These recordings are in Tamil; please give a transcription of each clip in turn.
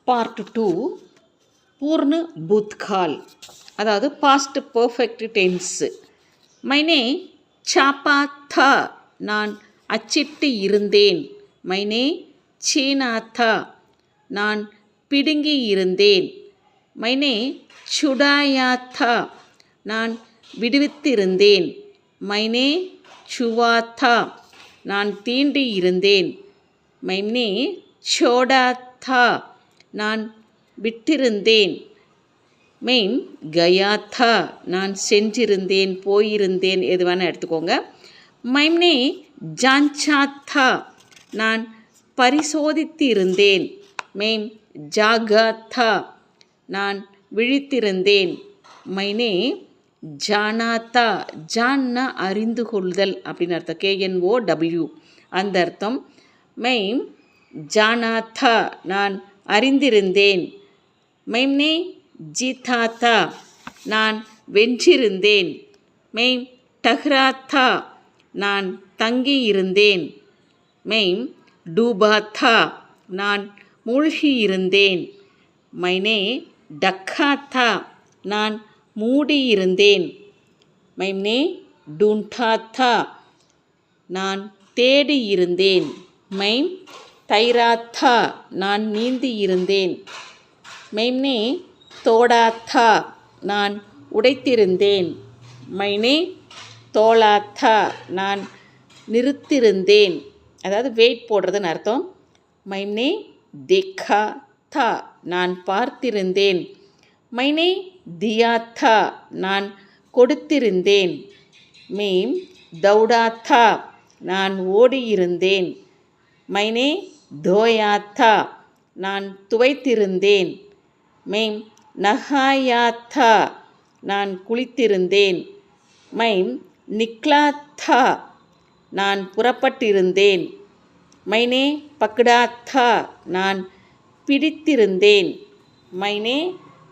பார்ட் 2 பூர்ண பூத்கால், அதாவது பாஸ்ட் பர்ஃபெக்ட் டென்ஸு. மைனே சாப்பா தா, நான் அச்சிட்டு இருந்தேன். மைனே சீனா தா, நான் பிடுங்கி இருந்தேன். மைனே சுடாயா தா, நான் விடுவித்திருந்தேன். மைனே சுவா தா, நான் தீண்டி இருந்தேன். மைனே சோடா தா, நான் விட்டிருந்தேன். மெயின் கயா தா, நான் சென்றிருந்தேன், போயிருந்தேன், எது வேணால் எடுத்துக்கோங்க. மைம்னே ஜான்சா தா, நான் பரிசோதித்து இருந்தேன். மெய்ம் ஜாகா தா, நான் விழித்திருந்தேன். மைனே ஜானா தா, ஜான்னா அறிந்து கொள்ளுதல் அப்படின்னு அர்த்தம், KNOW அந்த அர்த்தம். மெய்ம் ஜானா தா, நான் அறிந்திருந்தேன். மைம்னே ஜீதா தா, நான் வென்றிருந்தேன். மெய்ம் டஹ்ரா தா, நான் தங்கியிருந்தேன். மெய்ம் டூபா தா, நான் மூழ்கியிருந்தேன். மைனே டக்கா தா, நான் மூடியிருந்தேன். மைம்னே டூண்டா தா, நான் தேடியிருந்தேன். மைம் தைரா தா, நான் நீந்தியிருந்தேன். மைம்னே தோடா தா, நான் உடைத்திருந்தேன். மைனே தோலா தா, நான் நிறுத்திருந்தேன், அதாவது வெயிட் போடுறதுன்னு அர்த்தம். மைம்னே தேக்கா தா, நான் பார்த்திருந்தேன். மைனே தியா தா, நான் கொடுத்திருந்தேன். மீம் தௌடா தா, நான் ஓடியிருந்தேன். மைனே தோயா தா, நான் துவைத்திருந்தேன். மெய்ம் நஹாயா தா, நான் குளித்திருந்தேன். மைம் நிக்லா தா, நான் புறப்பட்டிருந்தேன். மைனே பக்டா தா, நான் பிடித்திருந்தேன். மைனே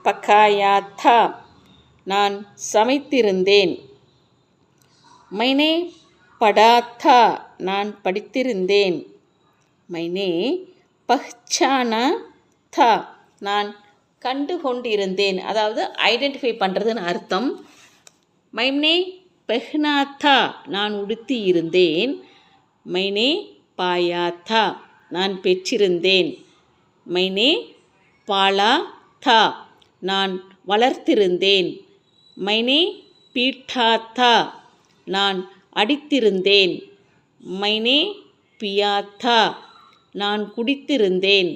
பக்காயா தா, நான் சமைத்திருந்தேன். மைனே படா தா, நான் படித்திருந்தேன். மைனே பஹ்சானா தா, நான் கண்டு கொண்டிருந்தேன், அதாவது ஐடென்டிஃபை பண்ணுறதுன்னு அர்த்தம். மைம்னே பெஹ்னா தா, நான் உடுத்தி இருந்தேன். மைனே பாயா தா, நான் பெற்றிருந்தேன். மைனே பாலா தா, நான் வளர்த்திருந்தேன். மைனே பீட்டா தா, நான் அடித்திருந்தேன். மைனே பியா தா, நான் குடித்திருந்தேன்.